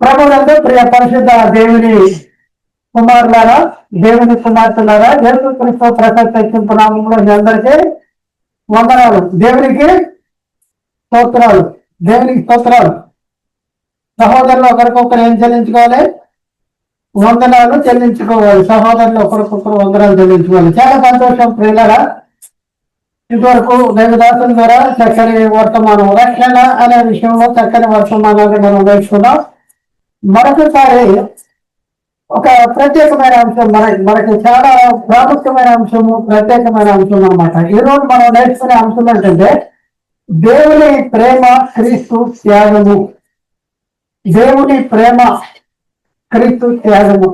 ప్రభునందు ప్రియ పరిశుద్ధ దేవుని కుమారులారా, దేవుని కుమార్తెలారా, యేసుక్రీస్తు ప్రశస్త నామంలో మీ అందరికీ వందనాలు. దేవునికి స్తోత్రాలు, దేవునికి స్తోత్రాలు. సహోదరులు ఒకరికొకరు ఏం చెల్లించుకోవాలి? వందనాలు చెల్లించుకోవాలి. సహోదరులు ఒకరికొకరు వందనాలు చెల్లించుకోవాలి. చాలా సంతోషం ప్రియులారా. ఇంతవరకు దేవదాసుల ద్వారా చక్కని వర్తమానం, రక్షణ అనే విషయంలో చక్కని వర్తమానాన్ని మనం నేర్చుకున్నాం. మరొకసారి ఒక ప్రత్యేకమైన అంశం, మనకి చాలా ప్రాముఖ్యమైన అంశము, ప్రత్యేకమైన అంశం అన్నమాట. ఈరోజు మనం నేర్చుకునే అంశం ఏంటంటే దేవుని ప్రేమ, క్రీస్తు త్యాగము. దేవుని ప్రేమ, క్రీస్తు త్యాగము,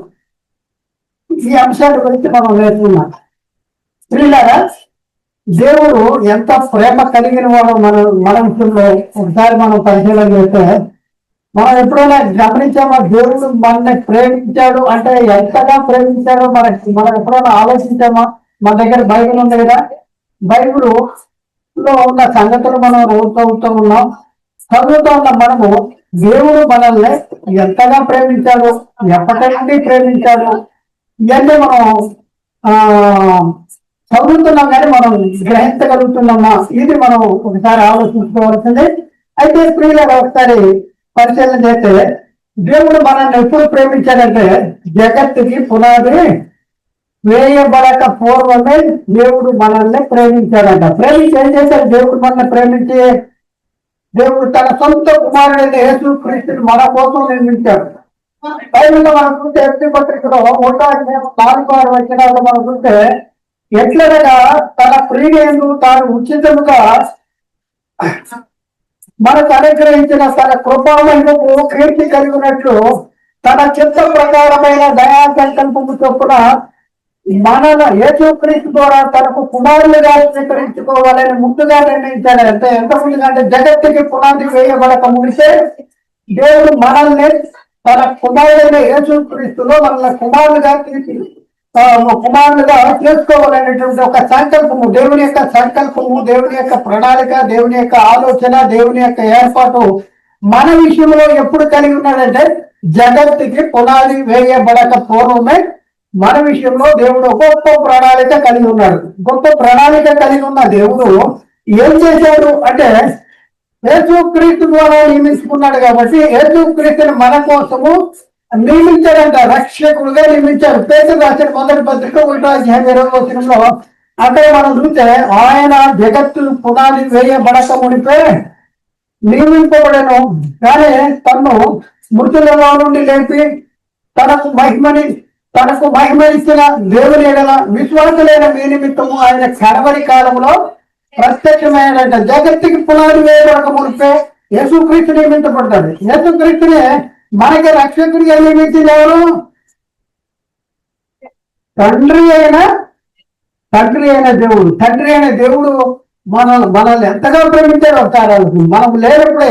ఈ అంశాల గురించి మనం నేర్చుకున్నాం. స్త్రీలారా, దేవుడు ఎంత ప్రేమ కలిగిన వాడు మన విషయంలో ఒకసారి మనం పరిశీలన చేస్తే మనం ఎప్పుడైనా గమనించామా? దేవుడు మనల్ని ప్రేమించాడు అంటే ఎంతగా ప్రేమించాడో మనం ఎప్పుడైనా ఆలోచించామా? మన దగ్గర బైబిల్ ఉంది కదా, బైబిల్ లో ఉన్న సంగతులు మనం చదువుతూ ఉన్నాం. చదువుతూ ఉన్న మనము దేవుడు మనల్ని ఎంతగా ప్రేమించాడు, ఎప్పటి నుండి ప్రేమించాడు, ఇవన్నీ మనం చదువుతున్నాం కానీ మనం గ్రహించగలుగుతున్నామా? ఇది మనం ఒకసారి ఆలోచించుకోవాల్సింది. అయితే స్త్రీలు ఒకసారి పరిశీలన చేస్తే దేవుడు మనల్ని ఎప్పుడు ప్రేమించాడంటే జగత్తుకి పునాది వేయబడక పూర్వమే దేవుడు మనల్ని ప్రేమించాడంట. ప్రేమించి ఏం చేశాడు? దేవుడు మనల్ని ప్రేమించి దేవుడు తన సొంత కుమారుడైన యేసుక్రీస్తుని మన కోసం నిర్మించాడు. బైబిల్లో మనం చూస్తే ఎస్టీ పత్రికలో 1:4 వచనాల్లో మనం చూస్తే ఎట్లనగా తన ప్రియుడు తాను ఉచితముగా మనకు అనుగ్రహించిన తన కృపామహిమకు కీర్తి కలిగినట్లు తన చిత్త ప్రకారమైన దయా సంకల్పము చొప్పున మనను యేసుక్రీస్తు ద్వారా తనకు కుమారులుగా స్వీకరించుకోవాలని ముందుగా నిర్ణయించాడు. అంటే ఎంత ముందుగా అంటే జగత్తుకి పునాది వేయబడక ముగిసే దేవుడు మనల్ని తన కుమారుడైన యేసుక్రీస్తులో మనల్ని కుమారులుగా చేసుకోవాలనేటువంటి ఒక సంకల్పము, దేవుని యొక్క సంకల్పము, దేవుని యొక్క ప్రణాళిక, దేవుని యొక్క ఆలోచన, దేవుని యొక్క ఏర్పాటు మన విషయంలో ఎప్పుడు కలిగి ఉన్నాడంటే జగత్తుకి పునాది వేయబడక పూర్వమే మన విషయంలో దేవుడు గొప్ప ప్రణాళిక కలిగి ఉన్నాడు. గొప్ప ప్రణాళిక కలిగి ఉన్న దేవుడు ఏం చేశాడు అంటే యేసుక్రీస్తు ద్వారా నియమించుకున్నాడు. కాబట్టి యేసుక్రీస్తుని మన కోసము నియమించాడంట, రక్షకుడుగా నియమించాడు. పేతురు రాసిన మొదటి పత్రిక 1:20 అక్కడ మనం చూస్తే ఆయన జగత్తు పునాది వేయబడక మునిపే నియమింపబడను, కానీ తను మృతులలో నుండి లేపి తనకు మహిమనిచ్చిన దేవుని ఎడల విశ్వాసులైన మీ నిమిత్తము ఆయన కడవరి కాలంలో ప్రత్యక్షమైనట. జగత్తుకి పునాది వేయబడక మునిపే యేసుక్రీస్తు నియమించబడతాడు. యేసుక్రీస్తునే మనకి రక్షకుడిగా నియమించింది ఎవరు? తండ్రి అయిన దేవుడు. తండ్రి అయిన దేవుడు మనల్ని ఎంతగా ప్రేమించాడు ఒకసారి. మనం లేనప్పుడే,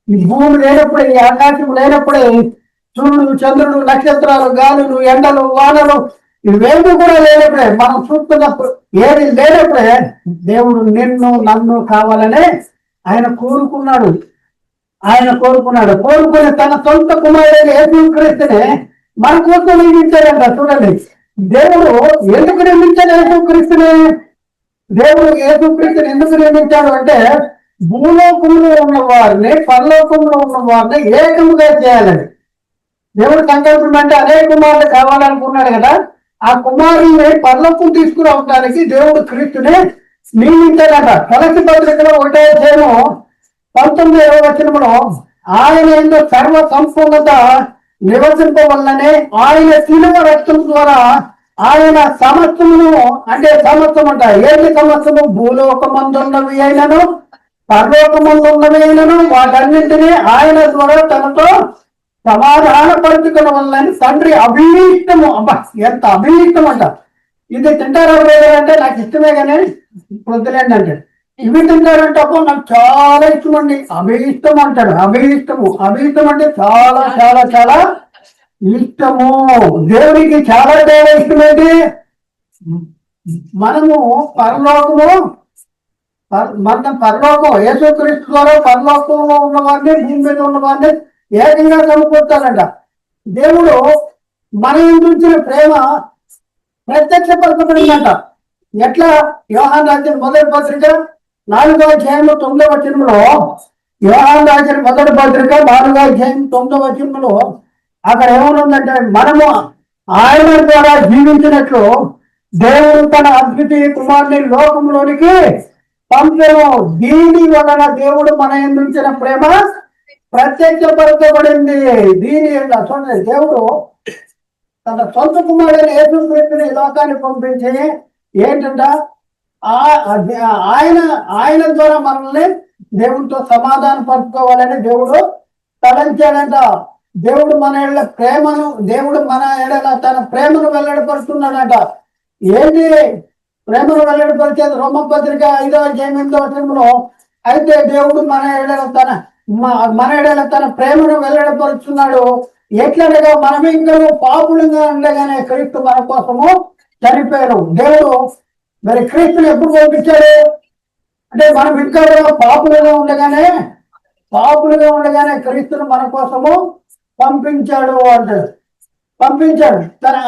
ఈ భూమి లేనప్పుడే, ఈ ఆకాశం లేనప్పుడే, సూర్యుడు, చంద్రుడు, నక్షత్రాలు, గాలులు, ఎండలు, వానలు ఇవేమి కూడా లేనప్పుడే, మనం చూస్తున్నప్పుడు ఏది లేనప్పుడే దేవుడు నిన్ను నన్ను కావాలనే ఆయన కోరుకుని తన సొంత కుమారుడైన యేసుక్రీస్తుని మన కోసం నియమించాడంట. చూడండి, దేవుడు ఎందుకు నియమించాడు యేసుక్రీస్తుని? దేవుడు యేసుక్రీస్తుని ఎందుకు నియమించాడు అంటే భూలోకంలో ఉన్న వారిని, పరలోకంలో ఉన్న వారిని ఏకముగా చేయాలని దేవుడు సంకల్పం. అంటే అనేక కుమారులు కావాలనుకున్నాడు కదా, ఆ కుమారుల్ని పరలోకం తీసుకురావడానికి దేవుడు క్రీస్తుని నియమించాడట. కొలసి పత్రికలో 1:19 ఆయన ఏందో సర్వ సంపూర్ణత నివసింపవల్లనే ఆయన శిలువ రక్తం ద్వారా ఆయన సమస్తమును, అంటే సమస్తం అంట, ఏది సమస్తము? భూలోకమందున్నవి అయినను పరలోకమందున్నవి అయినను వాటన్నింటినీ ఆయన ద్వారా తనతో సమాధానపరుచుకున్న వల్లని తండ్రి అభిష్టము. అబ్బా, ఎంత అభిష్టం అంట. ఇది తింటారా అంటే నాకు ఇష్టమే కానీ వద్దులేండి అంటే, ఇవి తింటారంటే అప్పుడు నాకు చాలా ఇష్టం అండి. అభిష్టం అంటాడు. అభిష్టం అంటే చాలా చాలా చాలా ఇష్టము. దేవునికి చాలా చాలా ఇష్టమేంటి? మనము పరలోకం యేసుక్రీస్తు ద్వారా పరలోకంలో ఉన్న వారిని, భూమి మీద ఉన్న వారిని ఏకంగా సమకూర్చాలంట. దేవుడు మన గురించిన ప్రేమ ప్రత్యక్షపరచబడిందంట. ఎట్లా? యోహాను రాసిన మొదటి పత్రిక 4వ అధ్యాయం 9వ వచనంలో, యోహాను రాసిన మొదటి పత్రిక 4వ అధ్యాయం 9వ వచనంలో అక్కడ ఏమనుందంటే, మనము ఆయన ద్వారా జీవించినట్లు దేవుడు తన అద్వితీయ కుమారుని లోకంలోనికి పంపెను. దీని వలన దేవుడు మన ఎందుంచిన ప్రేమ ప్రత్యక్షపరచబడింది. దీని చూడండి, దేవుడు తన సొంత కుమారుని యేసుక్రీస్తుని లోకాన్ని పంపించి ఏంటంట, ఆయన ద్వారా మనల్ని దేవుడితో సమాధానం పరుచుకోవాలని దేవుడు తలంచాడంట. దేవుడు మన ఏళ్ళ ప్రేమను, దేవుడు మన ఏళ్ళ తన ప్రేమను వెల్లడిపరుస్తున్నాడట. ఏంటి ప్రేమను వెల్లడిపరిచేది? రోమపత్రిక 5వ అధ్యాయం 8వ వచనంలో, అయితే దేవుడు మన ఏడల తన ప్రేమను వెల్లడిపరుస్తున్నాడు. ఎట్లనగా మనం ఇంకా పాపులుగా ఉండగానే క్రీస్తు మన కోసము చనిపోయారు. దేవుడు మరి క్రీస్తుని ఎప్పుడు పంపించాడు అంటే, మనం ఇంకా పాపులుగా ఉండగానే క్రీస్తుని మన కోసము పంపించాడు అంటాడు. పంపించాడు.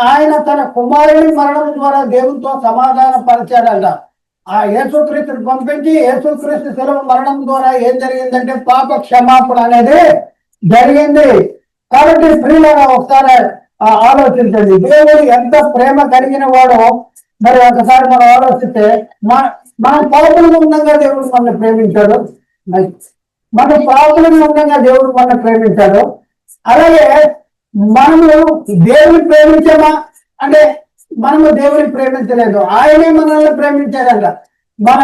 ఆయన తన కుమారుని మరణం ద్వారా దేవునితో సమాధాన పరిచాడంట. ఆ యేసుక్రీస్తుని పంపించి, యేసుక్రీస్తు శిలువ మరణం ద్వారా ఏం జరిగిందంటే పాప క్షమాపణ అనేది జరిగింది. కాబట్టి ప్రియులారా ఒకసారి ఆలోచించండి, దేవుడు ఎంత ప్రేమ కలిగిన వాడో మరి ఒకసారి మనం ఆలోచిస్తే, మన పాపులుగా ఉండగా దేవుడు మనల్ని ప్రేమించాడు. మన పాపులుగా ఉండగా దేవుడు మనల్ని ప్రేమించాడు. అలాగే మనము దేవుని ప్రేమించామా అంటే, మనము దేవుని ప్రేమించలేదు, ఆయనే మనల్ని ప్రేమించాడంట. మన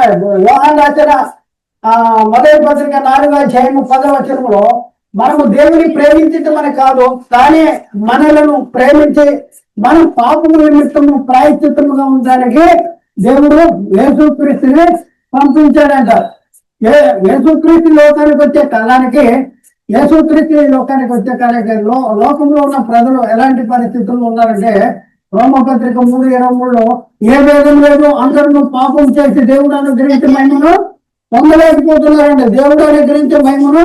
యోహాను రాసిన మొదటి పత్రిక 4వ అధ్యాయం 10వ వచనంలో, మనము దేవుని ప్రేమించటం అని కాదు, తానే మనలను ప్రేమించి మనం పాపము నిమిత్తము ప్రాయశ్చిత్తముగా ఉండడానికి దేవుడు యేసుక్రీస్తుని పంపించాడంట. యేసుక్రీస్తు లోకానికి వచ్చే కాలానికి, లోకంలో ఉన్న ప్రజలు ఎలాంటి పరిస్థితుల్లో ఉన్నారంటే, రోమపత్రిక 3:23లో, ఏ భేదం లేదు, అందరూ పాపం చేసి దేవుడు అనుగ్రహించే మహిమను పొందలేకపోతున్నారండి. దేవుడు అనుగ్రహించే మహిమను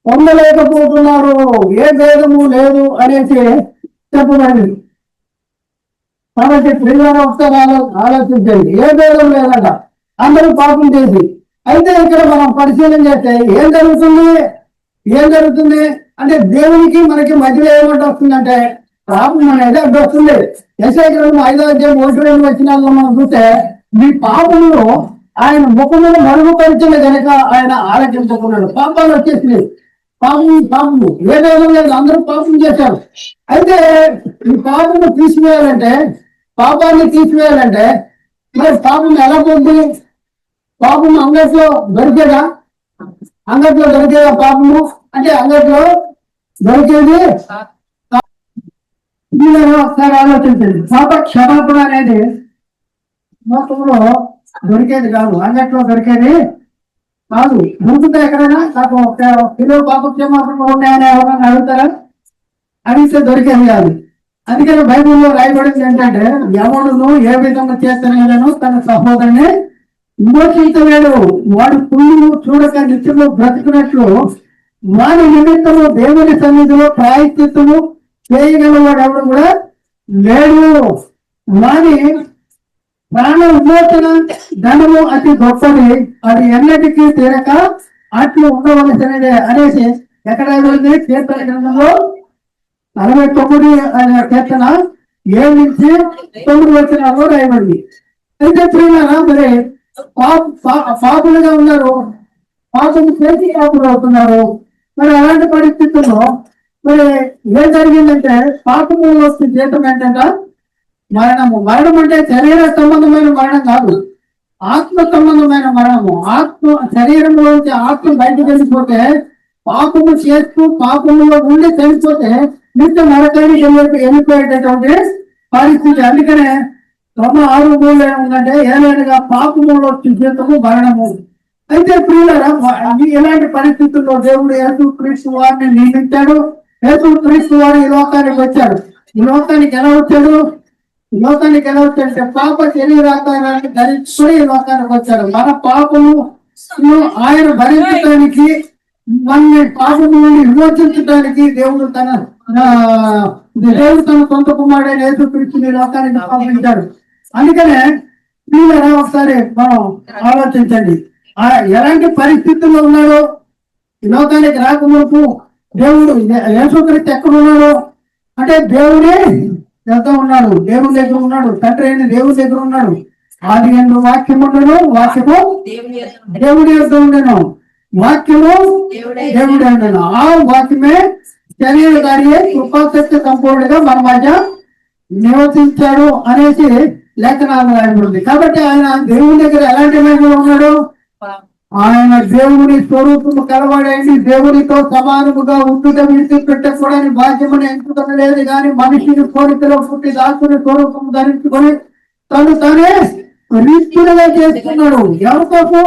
పొందలేకపోతున్నారు, ఏ భేదము లేదు అనేసి చెప్పబడింది. కాబట్టి ప్రియులారా ఒకసారి ఆలోచించండి, ఏ భేదం లేదట, అందరూ పాపం చేసి. అయితే ఇక్కడ మనం పరిశీలన చేస్తే ఏం జరుగుతుంది అంటే, దేవునికి మనకి మధ్యలో ఏమంటే వస్తుందంటే పాపం అనేది అడ్డు వస్తుంది. యెషయా గ్రంథం 5వ అధ్యాయం 1-2 వచనాల్లో మనం చూస్తే, మీ పాపమును ఆయన ముఖమును మరుగుపరిచిన కనుక ఆయన ఆలకించుకున్నాడు. పాపాలు వచ్చేసింది, పాపము ఏ భేదం లేదు, అందరూ పాపం చేశారు. అయితే ఈ పాపాన్ని తీసివేయాలంటే మరి పాపం ఎలా పోతుంది? పాపం అంగట్లో దొరికేదా పాపము అంటే? అంగట్లో దొరికేది ఒకసారి ఆలోచించండి. పాప క్షమాపణ అనేది లోకంలో దొరికేది కాదు, అంగట్లో దొరికేది కాదు. దొరుకుతా ఎక్కడైనా నాకు ఒక కిలో పాప క్షమాపణ ఉన్నాయని ఎవరైనా అడుగుతారా? అడిగితే దొరికేది కాదు. అందుకని బైబిల్లో రాయబడింది ఏంటంటే, ఎవడును ఏ విధంగా చేతనైనను తన సహోదరుని విమోచించలేడు, వాడు పుణ్యము చూడక నిత్యము బ్రతుకున్నట్లు వాని నిమిత్తము దేవుని సన్నిధిలో ప్రాయశ్చిత్తము చేయగలవాడు ఎవడు కూడా లేడు. వాని ప్రాణ విమోచన ధనము అతి గొప్పది, అది ఎన్నటికీ తీరక అట్లు ఉండవలసినదే అనేసి ఎక్కడ రాయబడింది? కీర్తన గ్రంథంలో 49 కీర్తన 7-9 వచనాల్లో రాయబడింది. అయితే ప్రియులారా, మరి పాపులుగా ఉన్నారు, పాపం చేసి పాపులు అవుతున్నారు. మరి అలాంటి పరిస్థితుల్లో మరి ఏం జరిగిందంటే, పాపము వస్తే జీతం ఏంటంటే మరణము. మరణం అంటే శరీర సంబంధమైన మరణం కాదు, ఆత్మ సంబంధమైన మరణము. శరీరంలోంచి ఆత్మ బయటకు వెళ్ళిపోతే, పాపము చేస్తూ పాపములో ఉండి చనిపోతే నిత్య నరకానికి వెళ్ళిపోయేటటువంటి పరిస్థితి. అందుకనే 6:3 ఏముందంటే, ఏలైనగా పాపములో జీతము మరణము. అయితే ప్రియులారా, ఇలాంటి పరిస్థితుల్లో దేవుడు యేసుక్రీస్తు వారిని నియమించాడు. యేసుక్రీస్తు వారు ఈ లోకానికి వచ్చాడు. ఈ లోకానికి ఎలా వచ్చాడు అంటే, పాప శరీరాకారాన్ని ధరించుకుని ఈ లోకానికి వచ్చాడు. మన పాపము ఆయన భరించడానికి మన పాపము నుండి విమోచించడానికి దేవుడు తన సొంత కుమారుడైన యేసుక్రీస్తుని లోకానికి పంపించాడు. అందుకనే మీరా ఒకసారి మనం ఆలోచించండి, ఎలాంటి పరిస్థితుల్లో ఉన్నాడో. ఈ లోకానికి రాకముందు దేవుడు యేసుక్రీస్తు ఎక్కడ ఉన్నాడో అంటే దేవుడే ఎంత ఉన్నాడు, దేవుని దగ్గర ఉన్నాడు, తండ్రి అయిన దేవుని దగ్గర ఉన్నాడు. ఆది ఎందు వాక్యం ఉండను, వాక్యము దేవుడి యొక్క ఉండను, వాక్యము దేవుడే ఉండను. ఆ వాక్యమే శరీరధారి కృపాసత్య సంపూర్ణంగా మన మధ్య నివసించాడు అనేసి లేఖనాలు రాయబడింది. కాబట్టి ఆయన దేవుని దగ్గర ఎలాంటి మహిమలో ఉన్నాడు? ఆయన దేవుని స్వరూపము కలవాడండి, దేవునితో సమానముగా ఉండుట విడిచిపెట్టకూడని భాగ్యమని ఎంచుకోలేదు. కానీ మనిషిని కోరికలో పుట్టి దాసుని స్వరూపము ధరించుకొని తను తానే రీతిగా చేసుకున్నాడు. ఎవరి కోసం?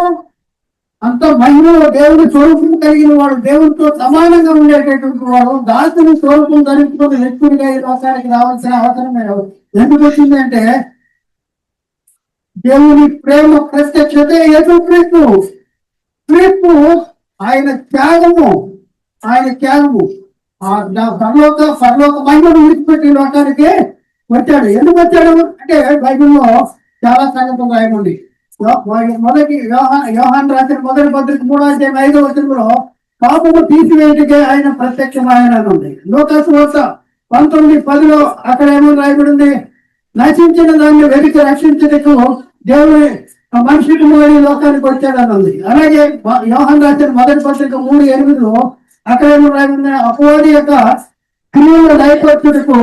అంత మహిమలో దేవుని స్వరూపం కలిగిన వాడు, దేవునితో సమానంగా ఉండేటటువంటి వాడు దాసుని స్వరూపం ధరించుకొని వ్యక్తుడిగా ఈ లోకానికి రావాల్సిన అవసరం ఎందుకు వచ్చిందంటే దేవుని ప్రేమ ప్రత్యక్షత యేసుక్రీస్తు. క్రీస్తు ఆయన త్యాగము పరలోక మహిమను విడిచిపెట్టి లోకానికి వచ్చాడు. ఎందుకు వచ్చాడు అంటే బైబిల్లో చాలా సంగతులు రాయమండి. మొదటి యోహాను రాసిన మొదటి పత్రిక 3:5 పాపము తీసివేయటకే ఆయన ప్రత్యక్షమైన ఉంది. లోకాసు వార్త 19:10 అక్కడ ఏమో రాయబడింది, నశించిన దాన్ని వెతికి రక్షించటకు దేవుడు మనిషి కుమారుడు లోకానికి వచ్చాడని ఉంది. అలాగే యోహాను రాసిన మొదటి పత్రిక 3:8 అక్కడ ఏమో రాయబడింది, అపవాది యొక్క క్రియలు లయపరచుటకు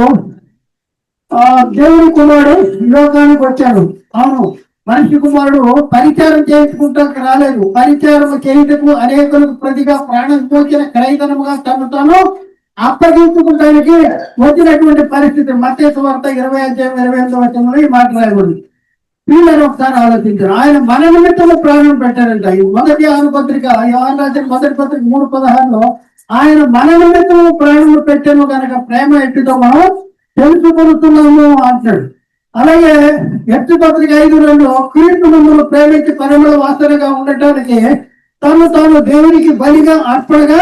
దేవుని కుమారుడు లోకానికి వచ్చాడు. అవును, మనిషి కుమారుడు పరిచారం చేయించుకుంటానికి రాలేదు, పరిచారం చేయుటకు అనేకులకు ప్రతిగా ప్రాణం పోచిన క్రైతనముగా తను తాను అప్పగించుకుంటానికి వచ్చినటువంటి పరిస్థితి. మత్తయి సువార్త 20:28 ఈ మాట రాయబడింది. వీళ్ళని ఒకసారి ఆలోచించారు. ఆయన మన నిమిత్తము ప్రాణం పెట్టారంట. ఈ మొదటి పత్రిక యోహాను రాసిన మొదటి పత్రిక 3:16 ఆయన మన నిమిత్తము ప్రాణం పెట్టాను కనుక ప్రేమ ఎట్టుతో మనం తెలుసుకొనుతున్నాము అంటాడు. అలాగే ఎత్తు పత్రిక 5:2 క్రీస్తు మమ్మల్ని ప్రేమించి పరమల వాసనగా ఉండటానికి తాను దేవునికి బలిగా అర్పణగా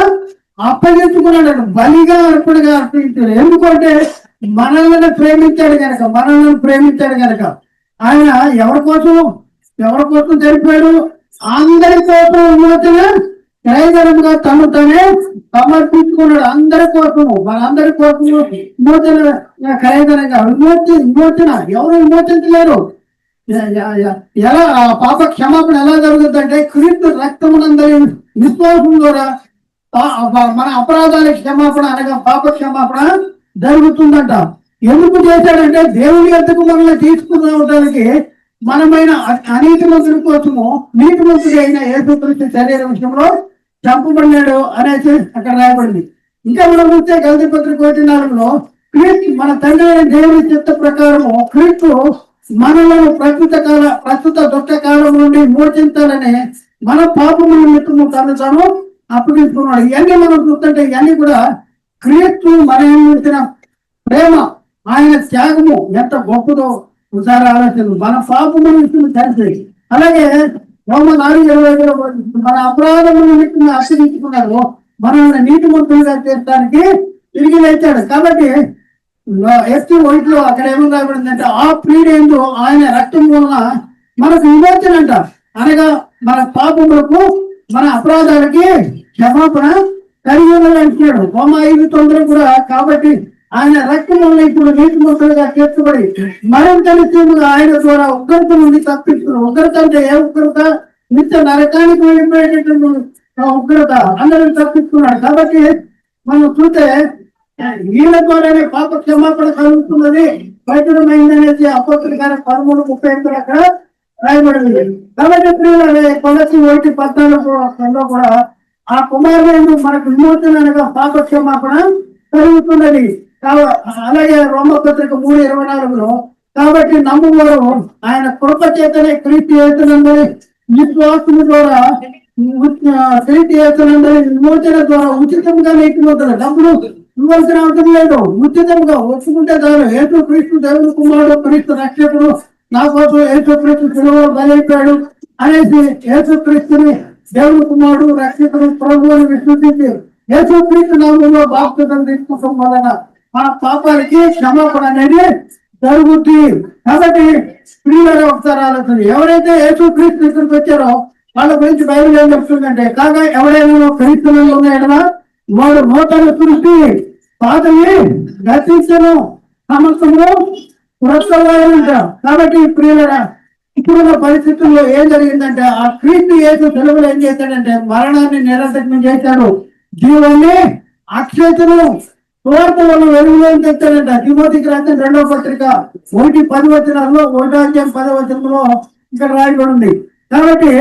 అప్పగించుకున్నాడు. బలిగా అర్పణగా అర్పించాడు. ఎందుకంటే మనల్ని ప్రేమించాడు కనుక ఆయన ఎవరి కోసం చనిపోయాడు? అందరి కోసం విమోచన క్రయధనముగా తను తానే సమర్పించుకున్నాడు. అందరి కోసము, మనందరి కోసము విమోచన క్రయధనంగా. విమోచన ఎవరు విమోచించలేరు. ఎలా పాప క్షమాపణ ఎలా జరుగుతుందంటే క్రీస్తు రక్తమునందరి విశ్వాసం ద్వారా మన అపరాధాల క్షమాపణ అనగా పాప క్షమాపణ జరుగుతుందంట. ఎందుకు చేశాడంటే దేవుని యొద్దకు మనల్ని తీసుకుని రావడానికి మనమైన అనీతిమంతుల కోసము నీతిమంతుడు అయిన యేసుక్రీస్తు శరీర విషయంలో చంపబడినాడు అనేసి అక్కడ రాయబడింది. ఇంకా మనం చూస్తే గలతీ పత్రిక 1:4 క్రీస్తు మన తండ్రి అయిన దేవుని చిత్త ప్రకారము క్రీస్తు మనలను ప్రస్తుత దుష్ట కాలం నుండి మోచించాలని మన పాపము నిమిత్తము తాను అప్పగించుకున్నాడు. ఇవన్నీ మనం చూస్తుంటే ఇవన్నీ కూడా క్రీస్తు మన ఇచ్చిన ప్రేమ, ఆయన త్యాగము ఎంత గొప్పదో ఒకసారి ఆలోచన. మన పాపము నిమిత్తం తెలిసి అలాగే Roman 6:25 మన అపరాధముల నిమిత్తం అప్పగించుకున్నాడు, మనల్ని నీతిమంతులుగా చేర్చడానికి తిరిగి లేచాడు. కాబట్టి ఎస్టీ 1 అక్కడ ఏమో రాబడిందంటే ఆ ప్రియుడు ఆయన రక్తం వలన మనకు విమోచన అంట. అనగా మన పాపములకు మన అపరాధాలకి క్షమాపణ కలిగి అంటున్నాడు. Roma 5:9 కూడా కాబట్టి ఆయన రక్తం వల్ల ఇప్పుడు నీతిమంతులుగా చేర్చబడి మరింత నిత్యముగా ఆయన ద్వారా ఉగ్రత నుండి తప్పిస్తున్నారు. ఉగ్రత అంటే ఏ ఉగ్రత? నిత్య నరకానికి వెళ్ళిపోయేటటువంటి ఉగ్రత అందరిని తప్పిస్తున్నాడు. కాబట్టి మనం చూస్తే వీళ్ళ ద్వారానే పాప క్షమాపణ కలుగుతున్నది, పవిత్రమైందనేసి అపోస్తలుల కార్యం 13:38 అక్కడ రాయబడింది. కాబట్టి కొలసి 1:14 కూడా ఆ కుమారుడు మనకు విమోచన అనగా పాప క్షమాపణ కలుగుతున్నది. అలాగే రోమ పత్రిక 3:24 కాబట్టి నమ్మువారు ఆయన కృప చేతనే క్రీస్తు యేసునందరి విశ్వాసం ద్వారా క్రీస్తు యేసునందరి విమోచన ద్వారా ఉచితంగా నీతిమంతులు. డబ్బులు ఇవ్వాల్సిన అవసరం లేదు, ఉచితంగా ఒప్పుకుంటే చాలు. యేసు క్రీస్తు దేవుని కుమారుడు, క్రీస్తు రక్షకుడు, నా కోసం యేసు క్రీస్తు సిలువలో బలైపోయాడు అనేసి యేసు క్రీస్తుని దేవుని కుమారుడు రక్షకుడు ప్రభు అని విశ్వసించి యేసుక్రీస్తు నామములో బాప్తిసం తీసుకోవడం వలన మన పాపాలకి క్షమాపణ అనేది జరుగుద్ది. కాబట్టి ప్రియులారా ఒకసారి ఆలోచన, ఎవరైతే యేసుక్రీస్తు దగ్గరికి వచ్చారో వాళ్ళ గురించి బైబిల్ ఏం చెప్తుందంటే, కాగా ఎవరైనా క్రీస్తులలో ఉన్నాయన వాడు నూతన సృష్టి, పాతవి గతించను, సమస్తము క్రొత్తవారంట. కాబట్టి ప్రియులారా ఇప్పుడున్న పరిస్థితుల్లో ఏం జరిగిందంటే, ఆ క్రీస్తు యేసు సెలవులు ఏం చేశాడంటే మరణాన్ని నిరసనం చేశాడు, జీవాన్ని అక్షతను సువార్త వల్ల వెలుగులో తెచ్చాడంట. తిమోతికి రాసిన 2వ పత్రిక 1:10 1:10 ఇక్కడ రాయబడి ఉంది. కాబట్టి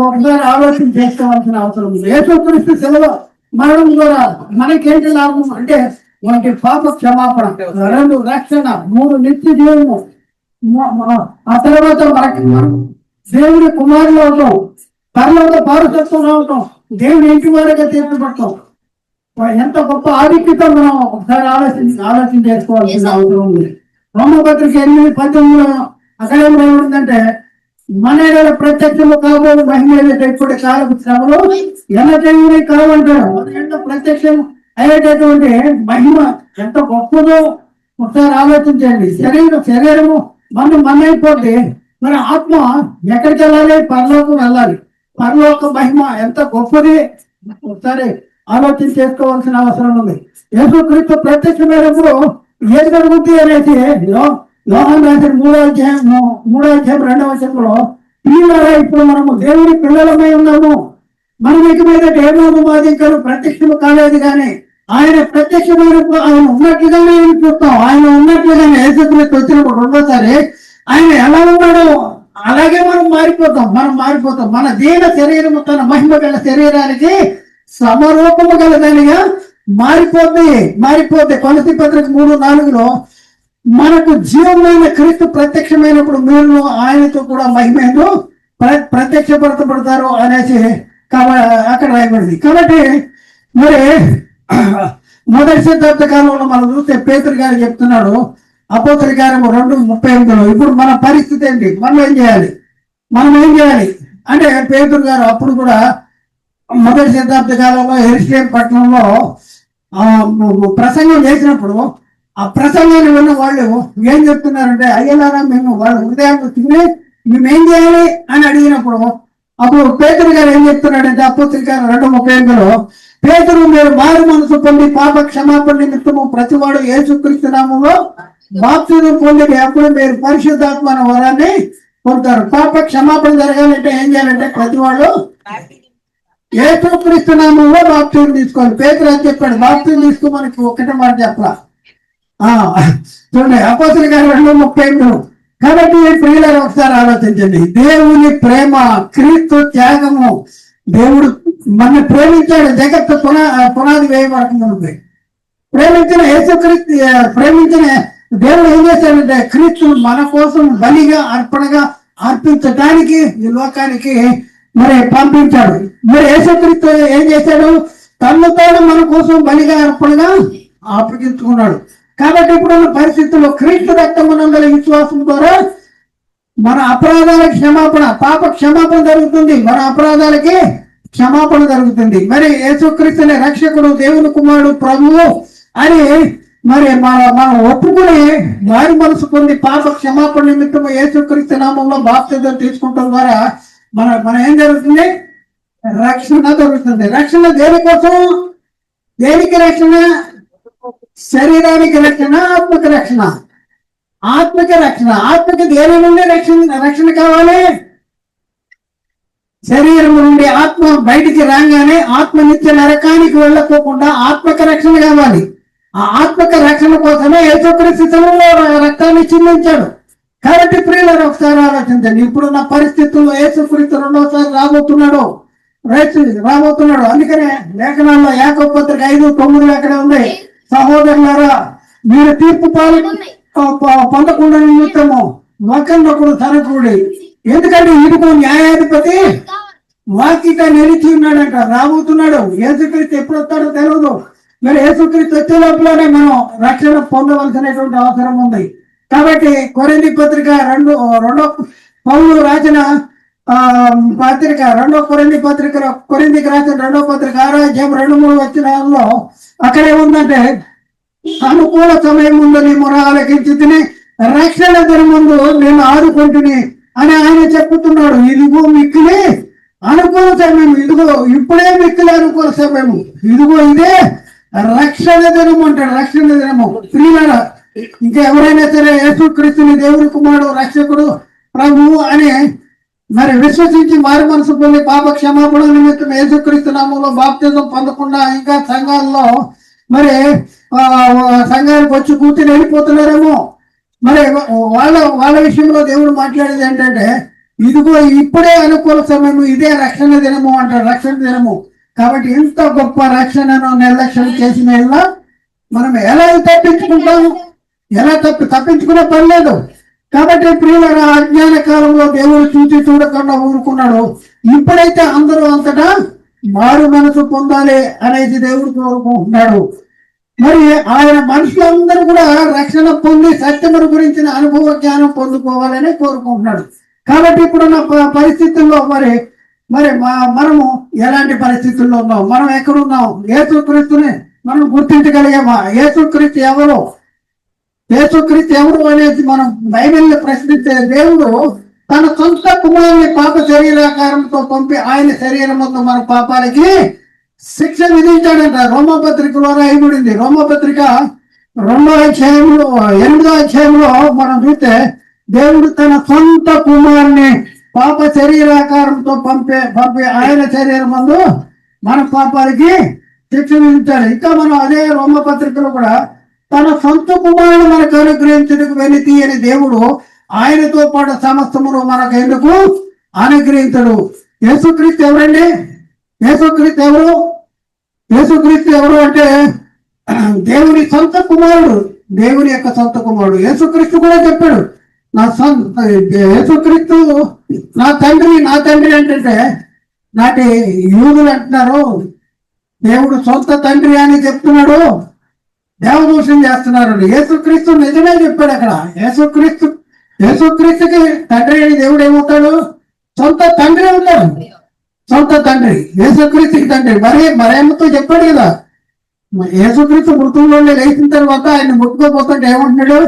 ఒకసారి ఆలోచన చేసుకోవాల్సిన అవసరం ఉంది. యేసుక్రీస్తు సెలవు మరణం ద్వారా మనకేంటి లాభం అంటే, మనకి పాప క్షమాపణ, 2 రక్షణ, 3 నిత్య జీవము, ఆ తర్వాత మనకి దేవుడి కుమారులు అవటం, పరలోక పౌరసత్వంలో అవటం, దేవుడి ఇంటి వారిగా తీర్చబడతాం. ఎంత గొప్ప ఆధిక్యత మనం ఒకసారి ఆలోచన చేసుకోవాల్సిన అవసరం ఉంది. రోమపత్రిక 8:18 అక్కడ ఏం రాయబడిందంటే, మన ప్రత్యక్షము కాబోయే మహిమ ఇప్పుడు కాలపు శ్రమలో ఎన్నటైనా కావంటాడు. మన ప్రత్యక్షం అయ్యేటటువంటి మహిమ ఎంత గొప్పదో ఒకసారి ఆలోచించండి. శరీరము మన అయిపోతే మరి ఆత్మ ఎక్కడికి వెళ్ళాలి? పరలోకం వెళ్ళాలి. పరలోక మహిమ ఎంత గొప్పది ఒకసారి ఆలోచన చేసుకోవాల్సిన అవసరం ఉంది. యేసుక్రీస్తు ప్రత్యక్షమైనప్పుడు ఏది జరుగుద్ది అనేసి యోహాను రాసిన 3వ అధ్యాయం 2వ వచనంలో, పిల్లలారా ఇప్పుడు మనము దేవుడి పిల్లలమై ఉన్నాము, మనం ఇక మీద ఏమో మాదింకలు ప్రత్యక్షము కాలేదు కానీ ఆయన ప్రత్యక్షమైనప్పుడు ఆయన ఉన్నట్లుగానే చూస్తాం. ఆయన ఉన్నట్లుగానే యేసుక్రీస్తు వచ్చినప్పుడు 2వసారి ఆయన ఎలా ఉన్నాడో అలాగే మనం మారిపోతాం. మన దేన శరీరము తన మహిమ గల శరీరానికి సమరూపము గలదానిగా మారిపోద్ది. కొలసీ పత్రిక 3:4 మనకు జీవమైన క్రీస్తు ప్రత్యక్షమైనప్పుడు మీరు ఆయనతో కూడా మహిమను ప్రత్యక్షపరచబడతారు అనేసి అక్కడ రాయబడింది. కాబట్టి మరి మొదటి శతాబ్ద కాలంలో మనం చూస్తే పేతురు గారు చెప్తున్నాడు, అపోస్తల కార్యం 2:38. ఇప్పుడు మన పరిస్థితి ఏంటి? మనం ఏం చేయాలి అంటే, పేతురు గారు అప్పుడు కూడా మొదటి శతాబ్ద కాలంలో ఎరుషలేము పట్టణంలో ప్రసంగం చేసినప్పుడు ఆ ప్రసంగాన్ని విన్న వాళ్ళు ఏం చెప్తున్నారంటే, అయ్యలారా మేము వాళ్ళ హృదయాలు తిని మేమేం చేయాలి అని అడిగినప్పుడు అప్పుడు పేతురు గారు ఏం చెప్తున్నాడంటే, అపోస్తల కార్యం 2:38 పేతురు మీరు మారు మనసు పొంది పాప క్షమాపణ నిమిత్తము ప్రతివాడు యేసుక్రీస్తు నామములో బాప్తిజం పొంది అప్పుడు మీరు పరిశుద్ధాత్మ వరాన్ని పొందుతారు. పాప క్షమాపణ జరగాలంటే ఏం చేయాలంటే ప్రతివాడు యేసుక్రీస్తు నామములో బాప్తిజం తీసుకోవాలి. పేతురు అని చెప్పాడు, బాప్తిజం తీసుకోమని ఒకటే మాట చెప్పలా. చూడండి అపోస్తల కార్యం 2:38. కాబట్టి ప్రియులారా ఒకసారి ఆలోచించండి, దేవుని ప్రేమ, క్రీస్తు త్యాగము, దేవుడు మన ప్రేమించాడు. జగత్తు పునాది వేయబడుతుంది. ప్రేమించిన యేసుక్రీస్తు ప్రేమించిన దేవుడు ఏం చేశాడంటే క్రీస్తును మన కోసం బలిగా అర్పణగా అర్పించడానికి ఈ లోకానికి మరి పంపించాడు. మరి యేసుక్రీస్తు ఏం చేశాడు? తను మన కోసం బలిగా అర్పణగా అప్పగించుకున్నాడు. కాబట్టి ఇప్పుడున్న పరిస్థితుల్లో క్రీస్తు రక్తమునందల విశ్వాసం ద్వారా మన అపరాధాలకు క్షమాపణ, పాప క్షమాపణ జరుగుతుంది. మన అపరాధాలకి క్షమాపణ జరుగుతుంది. మరి యేసుక్రీస్తునే రక్షకుడు, దేవుని కుమారుడు, ప్రభువు అని మరి మనం ఒప్పుకుని మారి మనసు పొంది పాప క్షమాపణ నిమిత్తం యేసుక్రీస్తు నామంలో బాప్తిజం తీసుకుంటాం ద్వారా మన ఏం జరుగుతుంది? రక్షణ జరుగుతుంది. రక్షణ దేనికోసం? దేనికి రక్షణ? శరీరానికి రక్షణ, ఆత్మక రక్షణ. ఆత్మకి దేని నుండి రక్షణ కావాలి? శరీరం నుండి ఆత్మ బయటికి రాగానే ఆత్మ నిత్య నరకానికి వెళ్ళకోకుండా ఆత్మక రక్షణ కావాలి. ఆ ఆత్మక రక్షణ కోసమే యేసుక్రీస్తు రక్తాన్ని చిందించాడు. కాబట్టి ప్రియులారా ఒకసారి ఆలోచించండి, ఇప్పుడున్న పరిస్థితుల్లో యేసుక్రీస్తు 2వసారి రాబోతున్నాడు. అందుకనే లేఖనాల్లో యాకోబు పత్రిక 5:9 ఎక్కడ ఉంది? సహోదరులారా మీరు తీర్పు పొందకుండా నిమిత్తము ఒకరినొకడు తనకుడి, ఎందుకంటే ఇదిగో న్యాయాధిపతి వాకిట నిలిచి ఉన్నాడంట, రాబోతున్నాడు. యేసుక్రీస్తు ఎప్పుడు వస్తాడో తెలియదు. మరి యేసుక్రీస్తు వచ్చే లోపలనే మనం రక్షణ పొందవలసినటువంటి అవసరం ఉంది. కాబట్టి కొరింథీ పత్రిక 2 పౌలు రాసిన పత్రిక 2 కొరింథీ పత్రిక, కొరింథీకి రాసిన 2వ పత్రిక 6వ అధ్యాయం 2-3 వచనాల్లో అక్కడ ఏముందంటే, అనుకూల సమయం ముందు నీ మొర ఆలకించి రక్షణ దినం ముందు నేను ఆదుకుంటుని అని ఆయన చెప్పుతున్నాడు. ఇదిగో మిక్కిలి అనుకూల సమయం, ఇదిగో ఇప్పుడే మిక్కిలి అనుకూల సమయం, ఇదిగో ఇదే రక్షణ దినం అంటాడు. రక్షణ దినము ప్రియులారా, ఇంకా ఎవరైనా సరే యేసుక్రీస్తుని దేవుని కుమారుడు, రక్షకుడు, ప్రభువు అని మరి విశ్వసించి మారు మనసు పొంది పాప క్షమాపణ నిమిత్తం యేసుక్రీస్తు నామంలో బాప్తిజం పొందకుండా ఇంకా సంఘాల్లో మరి సంఘానికి వచ్చి కూర్చొని వెళ్ళిపోతున్నారేమో. మరి వాళ్ళ విషయంలో దేవుడు మాట్లాడేది ఏంటంటే, ఇదిగో ఇప్పుడే అనుకూల సమయము, ఇదే రక్షణ దినము అంటారు. రక్షణ దినము కాబట్టి ఇంత గొప్ప రక్షణను నిర్లక్ష్యం చేసిన మనం ఎలా తప్పించుకుంటాము? ఎలా తప్పించుకునే పని లేదు. కాబట్టి ప్రియుల అజ్ఞాన కాలంలో దేవుడు చూసి చూడకుండా ఊరుకున్నాడు. ఇప్పుడైతే అందరూ అంతటా మారు మనసు పొందాలి అనేది దేవుడు కోరుకుంటున్నాడు. మరి ఆయన మనుషులందరూ కూడా రక్షణ పొంది సత్యమును గురించిన అనుభవ జ్ఞానం పొందుకోవాలని కోరుకుంటున్నాడు. కాబట్టి ఇప్పుడున్న పరిస్థితుల్లో మరి మనము ఎలాంటి పరిస్థితుల్లో ఉన్నాం? మనం ఎక్కడున్నాం? యేసుక్రీస్తుని మనం గుర్తించగలిగామా? యేసుక్రీస్తు ఎవరు? యేసుక్రీస్తు ఎవరు అనేది మనం బైబిల్ని ప్రశ్నిస్తే, దేవుడు తన సొంత కుమారుని పాప శరీరాకారంతో పంపి ఆయన శరీరం ముందు మన పాపాలకి శిక్ష విధించాడంట. రోమపత్రికలో రాయబడింది. రోమపత్రిక 2వ అధ్యాయంలో 8వ అధ్యాయంలో మనం చూస్తే, దేవుడు తన సొంత కుమారుని పాప శరీరాకారంతో పంపి ఆయన శరీరం ముందు మన పాపాలకి శిక్ష విధించాడు. ఇంకా మనం అదే రోమపత్రికలో కూడా తన సొంత కుమారుడు మనకు అనుగ్రహించడానికి వెలితి అని దేవుడు ఆయనతో పాటు సమస్తమును మనకు ఎందుకు అనుగ్రహించడు. యేసుక్రీస్తు ఎవరండి? యేసుక్రీస్తు ఎవరు? యేసుక్రీస్తు ఎవరు అంటే దేవుని సొంత కుమారుడు, దేవుని యొక్క సొంత కుమారుడు. యేసుక్రీస్తు కూడా చెప్పాడు, యేసుక్రీస్తు నా తండ్రి అంటే నాటి యూదులు అంటున్నారు దేవుడు సొంత తండ్రి అని చెప్తున్నాడు, దేవదూషణ చేస్తున్నారు. యేసుక్రీస్తు నిజమే చెప్పాడు. అక్కడ యేసుక్రీస్తుకి తండ్రి అని దేవుడు ఏమవుతాడు? సొంత తండ్రి అవుతాడు. సొంత తండ్రి యేసుక్రీస్తుకి తండ్రి. మరేమతో చెప్పాడు కదా, యేసుక్రీస్తు మృతుల్లో లేచిన తర్వాత ఆయన ముట్టుకోపోతుంటే ఏమంటున్నాడు?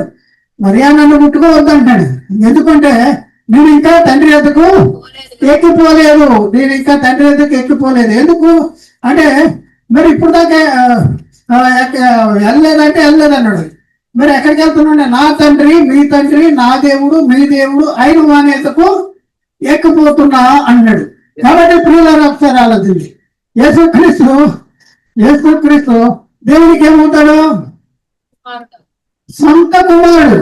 మరియా నన్ను ముట్టుకోవద్దు అంటాడు. ఎందుకంటే నేను ఇంకా తండ్రి ఎద్దకు ఎక్కిపోలేదు, ఎందుకు అంటే మరి ఇప్పుడు దాకా వెళ్ళలేదన్నాడు. మరి ఎక్కడికి వెళ్తున్నాడు? నా తండ్రి, మీ తండ్రి, నా దేవుడు, మీ దేవుడు అయిన వానేతకు ఎక్కిపోతున్నా అన్నాడు. కాబట్టి ప్రియులారా ఒకసారి ఆలోచించి, యేసుక్రీస్తు దేవుడికి ఏమవుతాడు? సొంత కుమారుడు.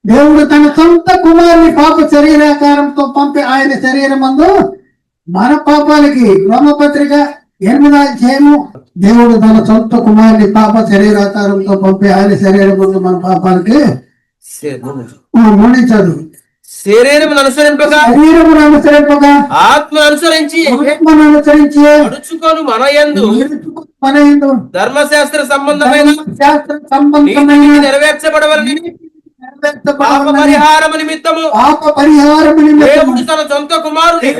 దేవుడు తన సొంత కుమారుని పాప శరీరాకారంతో పంపి ఆయన శరీరం మందు మన పాపాలకి, రోమపత్రిక 8వ అధ్యాయము, దేవుడు తన సొంత కుమారుని పాప శరీరాకారంతో పంపి ఆయన శరీరం ముందు మన పాపాలకి మరణించాడు. శరీరమును అనుసరింపగా ఆత్మను అనుసరించి నడుచుకొని మన యందు ధర్మశాస్త్ర సంబంధమైన నెరవేర్చబడవలని పాప పరిహారము నిమిత్తము దేవుడు తన సొంత కుమారుని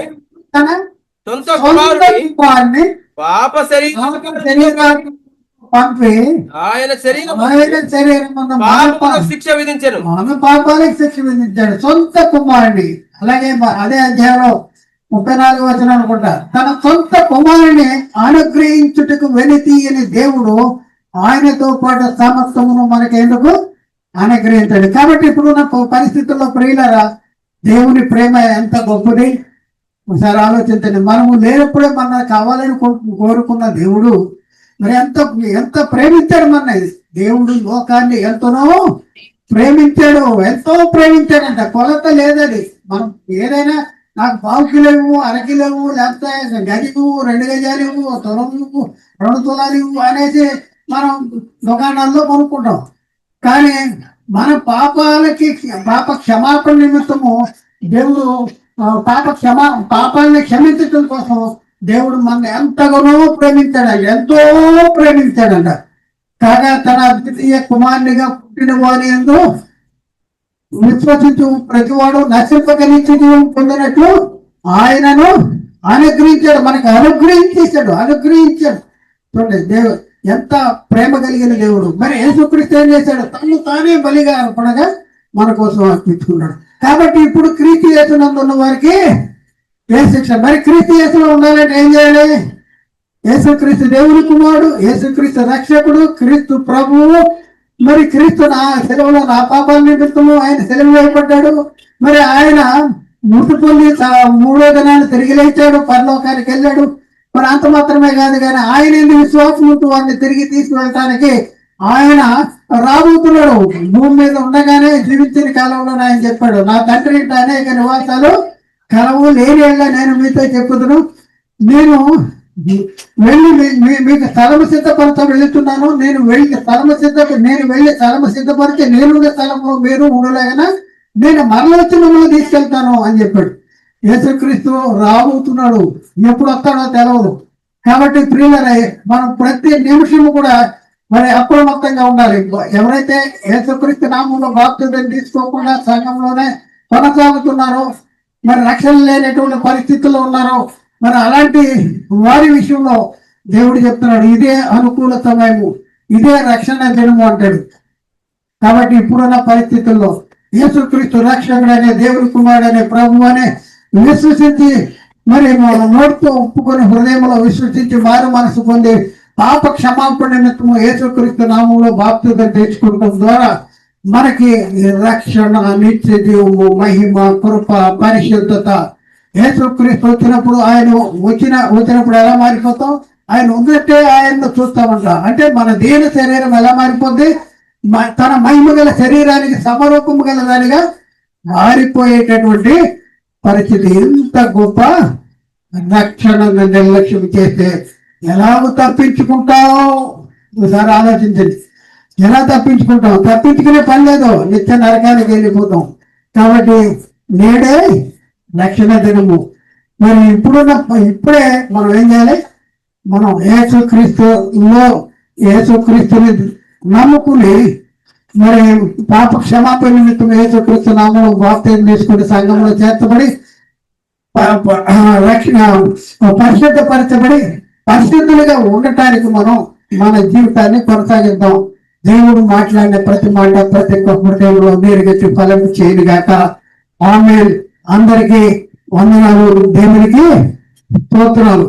పాప శరీరాన్ని పంపి ఆయన శరీరం శిక్ష విధించాడు. మన పాపాలకు శిక్ష విధించాడు సొంత కుమారుని. అలాగే అదే అధ్యాయంలో 34వ వచనం అనుకుంటా, తన సొంత కుమారుని అనుగ్రహించుటకు వెలితి అని దేవుడు ఆయనతో పాటు సమస్తమును మనకెందుకు అనుగ్రహించాడు. కాబట్టి ఇప్పుడున్న పరిస్థితుల్లో ప్రియులారా, దేవుని ప్రేమ ఎంత గొప్పది ఒకసారి ఆలోచించండి. మనము లేనప్పుడే మన కావాలని కోరుకున్న దేవుడు మరి ఎంత ప్రేమించాడు మన దేవుడు. లోకాన్ని ఎంతనో ఎంతో ప్రేమించాడంట. కొలత లేదది. మనం ఏదైనా నాకు 1/2 కిలో ఇవ్వు, 1/2 కిలో ఇవ్వు, లేకపోతే గది ఇవ్వు, 2 గజాలు ఇవ్వు, తులం ఇవ్వు, 2 తులాలు ఇవ్వు అనేసి మనం దుకాణాల్లో కొనుక్కుంటాం. కానీ మన పాప క్షమాపణ నిమిత్తము దేవుడు పాపాలని క్షమించడం కోసం దేవుడు మన ఎంతగానో ఎంతో ప్రేమించాడంట. కాగా తన అద్వితీయ కుమారునిగా పుట్టిన వాని యందు విశ్వసించు ప్రతివాడు నశింపక నిత్య జీవం పొందినట్లు ఆయనను అనుగ్రహించాడు, మనకు అనుగ్రహించాడు. చూడండి దేవుడు ఎంత ప్రేమ కలిగిన దేవుడు. మరి యేసుక్రీస్తు ఏం చేశాడు? తను తానే బలిగా అర్పణగా మన కోసం అర్పించుకున్నాడు. కాబట్టి ఇప్పుడు క్రీస్తు యేసునందు ఉన్న వారికి ఏ శిక్ష? మరి క్రీస్తు యేసులో ఉండాలంటే ఏం చేయాలి? యేసుక్రీస్తు దేవుని కుమారుడు, యేసుక్రీస్తు రక్షకుడు, క్రీస్తు ప్రభువు. మరి క్రీస్తు నా సెలవులో నా పాపాల నిమిత్తము ఆయన సెలవు వేయబడ్డాడు. మరి ఆయన మృతి పొంది మూడో దినాన్ని తిరిగి లేచాడు, పరలోకానికి వెళ్ళాడు. మరి అంత మాత్రమే కాదు, కానీ ఆయన విశ్వాసంతో వారిని తిరిగి తీసుకువెళ్ళటానికి ఆయన రాబోతున్నాడు. భూమి మీద ఉండగానే జీవించిన కాలంలో ఆయన చెప్పాడు, నా తండ్రి ఇంట అనేక నివాసాలు కలవు, లేని నేను మీతో చెప్పుదును. నేను వెళ్ళి మీకు స్థలము సిద్ధపరచ వెళుతున్నాను. నేను వెళ్ళి స్థలము సిద్ధపరిచి నేనున్న స్థలంలో మీరు ఉండలేగన నేను మరలొచ్చి మిమ్మల్ని తీసుకెళ్తాను అని చెప్పాడు. యేసుక్రీస్తు రాబోతున్నాడు, ఎప్పుడు వస్తాడో తెలవదు. కాబట్టి ప్రియులరే, మనం ప్రతి నిమిషము కూడా మరి అప్రమత్తంగా ఉండాలి. ఎవరైతే యేసుక్రీస్తు నామంలో బాప్తిజం తీసుకోకుండా సంఘంలోనే కొనసాగుతున్నారో, మరి రక్షణ లేనటువంటి పరిస్థితుల్లో ఉన్నారో, మరి అలాంటి వారి విషయంలో దేవుడు చెప్తున్నాడు, ఇదే అనుకూల సమయము, ఇదే రక్షణ దినము అంటాడు. కాబట్టి ఇప్పుడున్న పరిస్థితుల్లో యేసుక్రీస్తు రక్షకుడు అనే దేవుడి కుమారుడు అనే ప్రభు అనే విశ్వసించి, మరి నోటితో ఒప్పుకొని హృదయంలో విశ్వసించి మారు మనసు పొంది పాప క్షమాపణ నిమిత్తము యేసుక్రీస్తు నామంలో బాప్తిజం తెచ్చుకోవడం ద్వారా మనకి రక్షణ, నిత్య జీవము, మహిమ, కృప, పరిశుద్ధత. యేసుక్రీస్తు వచ్చినప్పుడు ఆయన వచ్చినప్పుడు ఎలా మారిపోతాం? ఆయన ఉన్నట్టే ఆయన్ను చూస్తామంట. అంటే మన దేన శరీరం ఎలా మారిపోద్ది? తన మహిమ గల శరీరానికి సమరూపము గల దానిగా మారిపోయేటటువంటి పరిస్థితి. ఎంత గొప్ప రక్షణ నిర్లక్ష్యం చేస్తే ఎలాగో తప్పించుకుంటావు? ఒకసారి ఆలోచించండి. ఎలా తప్పించుకుంటాం? తప్పించుకునే పని లేదు, నిత్య నరకానికి వెళ్ళిపోతాం. కాబట్టి నేడే రక్షణ దినము. మరి ఇప్పుడే మనం ఏం చేయాలి? మనం యేసుక్రీస్తుని నమ్ముకుని మరి పాప క్షమాపణ నిమిత్తం యేసుక్రీస్తు నామములో బాప్తిజం తీసుకుని సంఘంలో చేర్చబడి పరిశుద్ధపరచబడి పరిశుద్ధులుగా ఉండటానికి మనం మన జీవితాన్ని కొనసాగిద్దాం. దేవుడు మాట్లాడిన ప్రతి మాట ప్రతి ఒక్క హృదయంలో నీరుగచ్చి ఫలం చేయను గాక. ఆమేన్. అందరికీ వందనాలు, దేవునికి స్తోత్రాలు.